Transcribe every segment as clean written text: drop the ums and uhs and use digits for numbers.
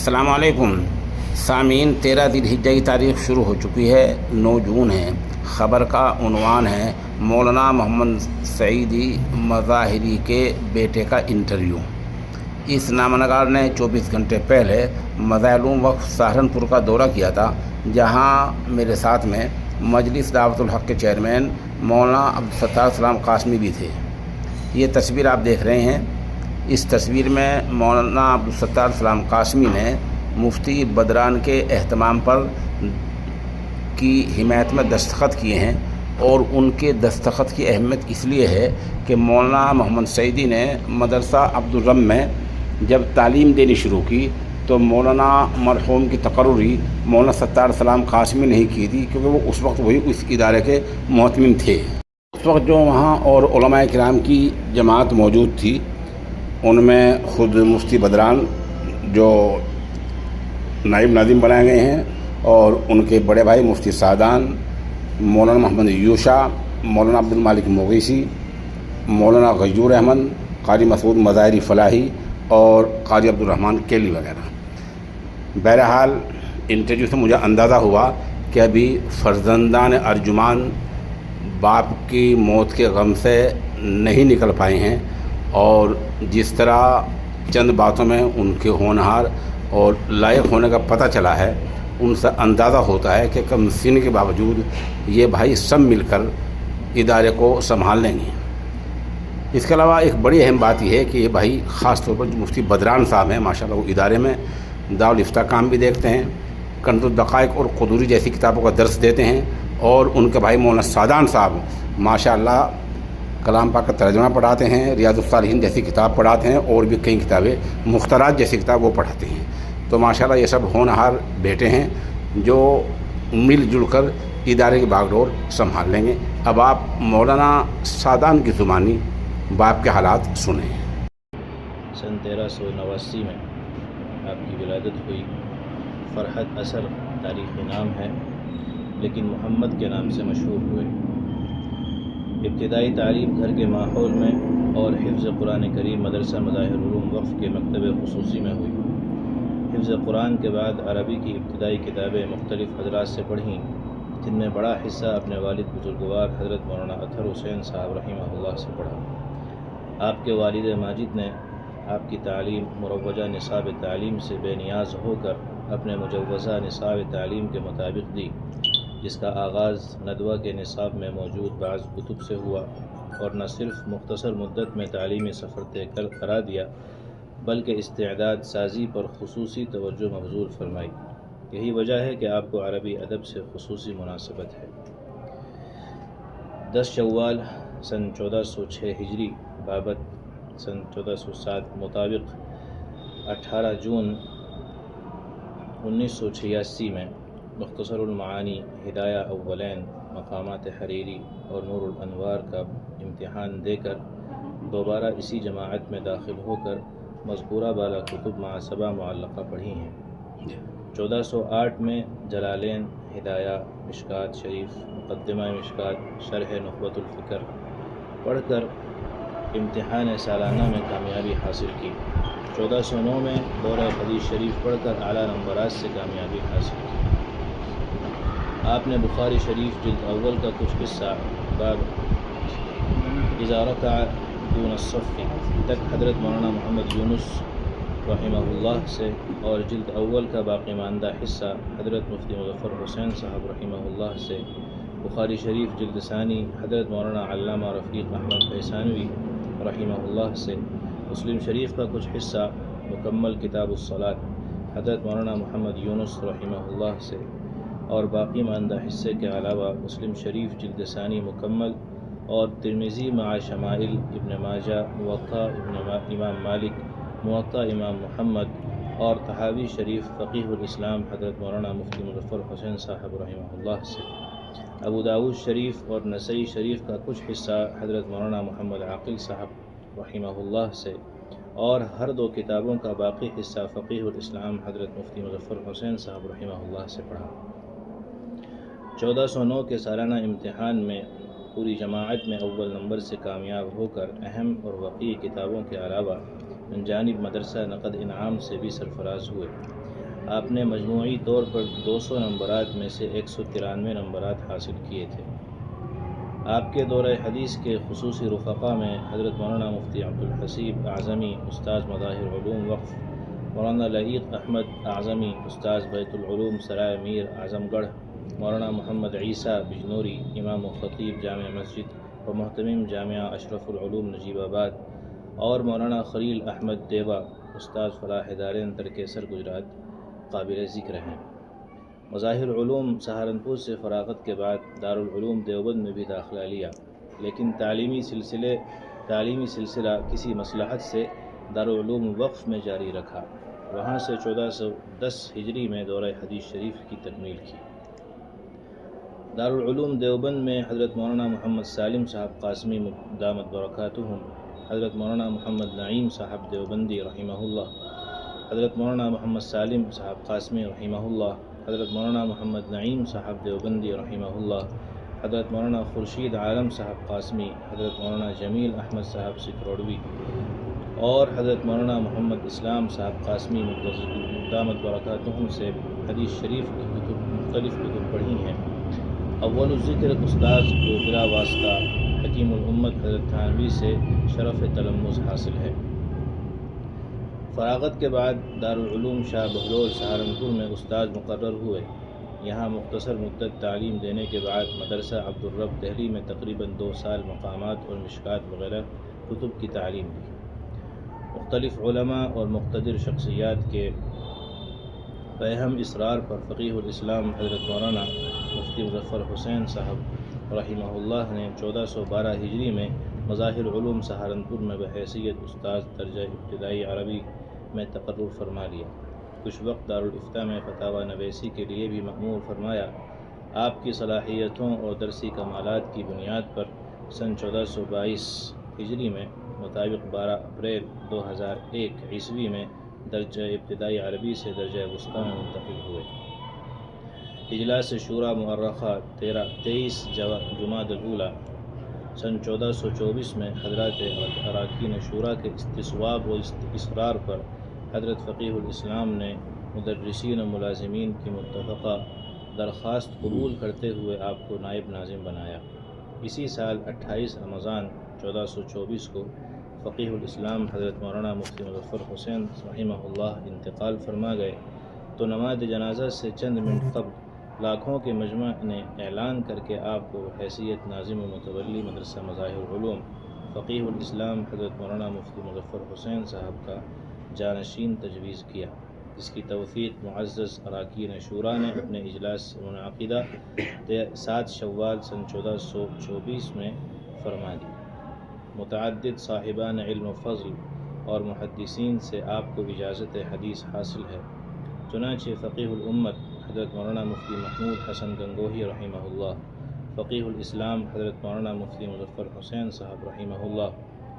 السلام علیکم سامعین، 13 ذی الحجہ کی تاریخ شروع ہو چکی ہے، 9 جون ہے۔ خبر کا عنوان ہے مولانا محمد سعیدی مظاہری کے بیٹے کا انٹرویو۔ اس نامہ نگار نے 24 گھنٹے پہلے مظاہر وقف سہارنپور کا دورہ کیا تھا، جہاں میرے ساتھ میں مجلس دعوت الحق کے چیئرمین مولانا عبدالستار سلام قاسمی بھی تھے۔ یہ تصویر آپ دیکھ رہے ہیں۔ اس تصویر میں مولانا عبدالستار سلام قاسمی نے مفتی بدران کے اہتمام پر کی حمایت میں دستخط کیے ہیں، اور ان کے دستخط کی اہمیت اس لیے ہے کہ مولانا محمد سعیدی نے مدرسہ عبدالرم میں جب تعلیم دینی شروع کی تو مولانا مرحوم کی تقرری مولانا ستار سلام قاسمی نے ہی کی تھی، کیونکہ وہ اس وقت وہی اس ادارے کے محتمم تھے۔ اس وقت جو وہاں اور علماء کرام کی جماعت موجود تھی، ان میں خود مفتی بدران جو نائب ناظم بنائے گئے ہیں، اور ان کے بڑے بھائی مفتی سعدان، مولانا محمد یوشا، مولانا عبدالمالک مغیثی، مولانا غیور احمد، قاری مسعود مظاہری فلاحی اور قاری عبدالرحمن کیلی وغیرہ۔ بہرحال انٹرویو سے مجھے اندازہ ہوا کہ ابھی فرزندان ارجمان باپ کی موت کے غم سے نہیں نکل پائے ہیں، اور جس طرح چند باتوں میں ان کے ہونہار اور لائق ہونے کا پتہ چلا ہے، ان سے اندازہ ہوتا ہے کہ کم سن کے باوجود یہ بھائی سب مل کر ادارے کو سنبھال لیں گے۔ اس کے علاوہ ایک بڑی اہم بات یہ ہے کہ یہ بھائی خاص طور پر جو مفتی بدران صاحب ہیں، ماشاءاللہ وہ ادارے میں دارالفتہ کام بھی دیکھتے ہیں، کنز الدقائق اور قدوری جیسی کتابوں کا درس دیتے ہیں، اور ان کے بھائی مولانا سعدان صاحب ماشاءاللہ کلام پاک کا ترجمہ پڑھاتے ہیں، ریاض الصالحین جیسی کتاب پڑھاتے ہیں، اور بھی کئی کتابیں مخترعات جیسی کتاب وہ پڑھاتے ہیں۔ تو ماشاءاللہ یہ سب ہونہار بیٹے ہیں جو مل جل کر ادارے کی باغ ڈور سنبھال لیں گے۔ اب آپ مولانا سعدان کی زبانی باپ کے حالات سنیں۔ سن 1389 میں آپ کی ولادت ہوئی۔ فرحت اثر تاریخی نام ہے، لیکن محمد کے نام سے مشہور ہوئے۔ ابتدائی تعلیم گھر کے ماحول میں اور حفظ قرآن کریم مدرسہ مظاہر علوم وقف کے مکتب خصوصی میں ہوئی۔ حفظ قرآن کے بعد عربی کی ابتدائی کتابیں مختلف حضرات سے پڑھیں، جن میں بڑا حصہ اپنے والد بزرگوار حضرت مولانا اطہر حسین صاحب رحمہ اللہ سے پڑھا۔ آپ کے والد ماجد نے آپ کی تعلیم مروجہ نصاب تعلیم سے بے نیاز ہو کر اپنے مجوزہ نصاب تعلیم کے مطابق دی، جس کا آغاز ندوہ کے نصاب میں موجود بعض کتب سے ہوا، اور نہ صرف مختصر مدت میں تعلیمی سفر طے کرا دیا، بلکہ استعداد سازی پر خصوصی توجہ مبذول فرمائی۔ یہی وجہ ہے کہ آپ کو عربی ادب سے خصوصی مناسبت ہے۔ 10 شوال سن 1406 ہجری بابت سن 1407 مطابق 18 جون 1986 میں مختصر المعانی، ہدایہ اولین، مقامات حریری اور نور الانوار کا امتحان دے کر دوبارہ اسی جماعت میں داخل ہو کر مذکورہ بالا کتب مع 7 معلقہ پڑھی ہیں۔ 1408 میں جلالین، ہدایہ، مشکات شریف، مقدمہ مشکات، شرح نخبۃ الفکر پڑھ کر امتحان سالانہ میں کامیابی حاصل کی۔ 1409 میں دورہ حدیث شریف پڑھ کر اعلیٰ نمبرات سے کامیابی حاصل کی۔ آپ نے بخاری شریف جلد اول کا کچھ حصہ باب اذا رکع دون الصف تک حضرت مولانا محمد یونس رحمہ اللہ سے، اور جلد اول کا باقی ماندہ حصہ حضرت مفتی مظفر حسین صاحب رحمہ اللہ سے، بخاری شریف جلد ثانی حضرت مولانا علامہ رفیق احمد بھیسانوی رحمہ اللہ سے، مسلم شریف کا کچھ حصہ مکمل کتاب الصلاۃ حضرت مولانا محمد یونس رحمہ اللہ سے، اور باقی ماندہ حصے کے علاوہ مسلم شریف جلد ثانی مکمل، اور ترمذی مع شمائل، ابن ماجہ، موطا امام مالک، موطا امام محمد، اور طحاوی شریف فقیہ الاسلام حضرت مولانا مفتی مظفر حسین صاحب رحمہ اللہ سے، ابو داود شریف اور نسائی شریف کا کچھ حصہ حضرت مولانا محمد عاقل صاحب رحمہ اللہ سے، اور ہر 2 کتابوں کا باقی حصہ فقیہ الاسلام حضرت مفتی مظفر حسین صاحب رحمہ اللہ سے پڑھا۔ 1409 کے سالانہ امتحان میں پوری جماعت میں اول نمبر سے کامیاب ہو کر اہم اور وقیع کتابوں کے علاوہ من جانب مدرسہ نقد انعام سے بھی سرفراز ہوئے۔ آپ نے مجموعی طور پر 200 نمبرات میں سے 193 نمبرات حاصل کیے تھے۔ آپ کے دورہ حدیث کے خصوصی رفقا میں حضرت مولانا مفتی عبدالحسیب اعظمی استاذ مظاہر علوم وقف، مولانا لعیق احمد اعظمی استاذ بیت العلوم سرائے میر اعظم گڑھ، مولانا محمد عیسیٰ بجنوری امام و خطیب جامع مسجد و محتمم جامعہ اشرف العلوم نجیب آباد، اور مولانا خلیل احمد دیوا استاذ فلاح دارین ترکیسر گجرات قابل ذکر ہیں۔ مظاہر علوم سہارنپور سے فراغت کے بعد دارالعلوم دیوبند میں بھی داخلہ لیا، لیکن تعلیمی سلسلہ کسی مصلحت سے دارالعلوم وقف میں جاری رکھا۔ وہاں سے 1410 ہجری میں دورہ حدیث شریف کی تکمیل کی۔ دارالعلوم دیوبند میں حضرت مولانا محمد سالم صاحب قاسمی دامت برکاتہم، حضرت مولانا محمد نعیم صاحب دیوبندی رحمہ اللہ، حضرت مولانا محمد سالم صاحب قاسمی رحمہ اللہ، حضرت مولانا محمد نعیم صاحب دیوبندی رحمہ اللہ، حضرت مولانا خورشید عالم صاحب قاسمی، حضرت مولانا جمیل احمد صاحب سکروڑوی اور حضرت مولانا محمد اسلام صاحب قاسمی دامت برکاتہم سے حدیث شریف کی مختلف کتب پڑھی ہیں۔ اول الذکر استاذ کو بلا واسطہ حکیم الامت حضرت تھانوی سے شرف تلمذ حاصل ہے۔ فراغت کے بعد دارالعلوم شاہ بہلول سہارنپور میں استاذ مقرر ہوئے۔ یہاں مختصر مدت تعلیم دینے کے بعد مدرسہ عبدالرب دہلی میں تقریباً 2 سال مقامات اور مشکات وغیرہ کتب کی تعلیم دی۔ مختلف علماء اور مقتدر شخصیات کے فہم اسرار پر فقیہ الاسلام حضرت مولانا مفتی مظفر حسین صاحب رحمہ اللہ نے 1412 ہجری میں مظاہر علوم سہارنپور میں بحیثیت استاذ درجہ ابتدائی عربی میں تقرر فرما لیا۔ کچھ وقت دارالافتاء میں فتاوی نویسی کے لیے بھی مأمور فرمایا۔ آپ کی صلاحیتوں اور درسی کمالات کی بنیاد پر سن 1422 ہجری میں مطابق 12 اپریل 2001 عیسوی میں درجہ ابتدائی عربی سے درجہ وسطیٰ میں منتقل ہوئے۔ اجلاس شورا مؤرخہ 23 جمادی الاولیٰ سن 1424 میں حضرات اراکین شورا کے استصواب و اصرار پر حضرت فقیہ الاسلام نے مدرسین و ملازمین کی متفقہ درخواست قبول کرتے ہوئے آپ کو نائب ناظم بنایا۔ اسی سال 28 رمضان 1424 کو فقیہ الاسلام حضرت مولانا مفتی مظفر حسین رحمہ اللہ انتقال فرما گئے تو نماز جنازہ سے چند منٹ قبل لاکھوں کے مجمع نے اعلان کر کے آپ کو حیثیت ناظم و متولی مدرسہ مظاہر علوم فقیہ الاسلام حضرت مولانا مفتی مظفر حسین صاحب کا جانشین تجویز کیا، جس کی توثیق معزز اراکین شورا نے اپنے اجلاس منعقدہ 7 شوال سن 1424 میں فرما دی۔ متعدد صاحبان علم و فضل اور محدثین سے آپ کو اجازت حدیث حاصل ہے، چنانچہ فقیہ الامت حضرت مولانا مفتی محمود حسن گنگوہی رحمہ اللہ، فقیہ الاسلام حضرت مولانا مفتی مظفر حسین صاحب رحمہ اللہ،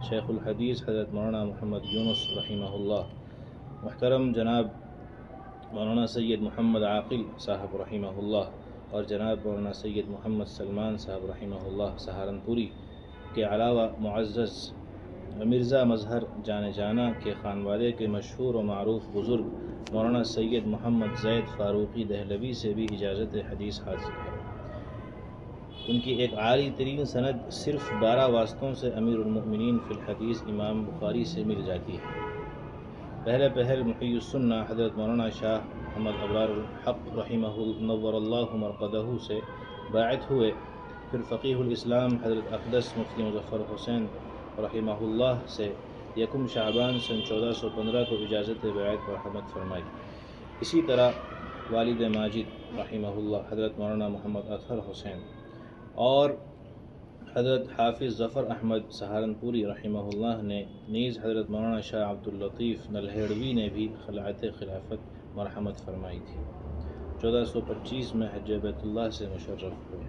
شیخ الحدیث حضرت مولانا محمد یونس رحمہ اللہ، محترم جناب مولانا سید محمد عاقل صاحب رحمہ اللہ اور جناب مولانا سید محمد سلمان صاحب رحمہ اللہ سہارنپوری کے علاوہ معزز مرزا مظہر جانا کے خانوادے کے مشہور و معروف بزرگ مولانا سید محمد زید فاروقی دہلوی سے بھی اجازت حدیث حاصل ہے۔ ان کی ایک عالی ترین سند صرف 12 واسطوں سے امیر المؤمنین فی الحدیث امام بخاری سے مل جاتی ہے۔ پہل محی السنہ حضرت مولانا شاہ محمد ابرار الحق رحمہ نور اللہ مرقدہ سے باعث ہوئے، پھر فقیہ الاسلام حضرت اقدس مفتی مظفر حسین رحمہ اللہ سے 1 شعبان سن 1415 کو اجازت بیعت مرحمت فرمائی۔ اسی طرح والد ماجد رحمہ اللہ حضرت مولانا محمد اطہر حسین اور حضرت حافظ ظفر احمد سہارنپوری رحمہ اللہ نے نیز حضرت مولانا شاہ عبداللطیف نلہیڑوی نے بھی خلعت خلافت مرحمت فرمائی تھی۔ 1425 میں حج بیت اللہ سے مشرف ہوئے۔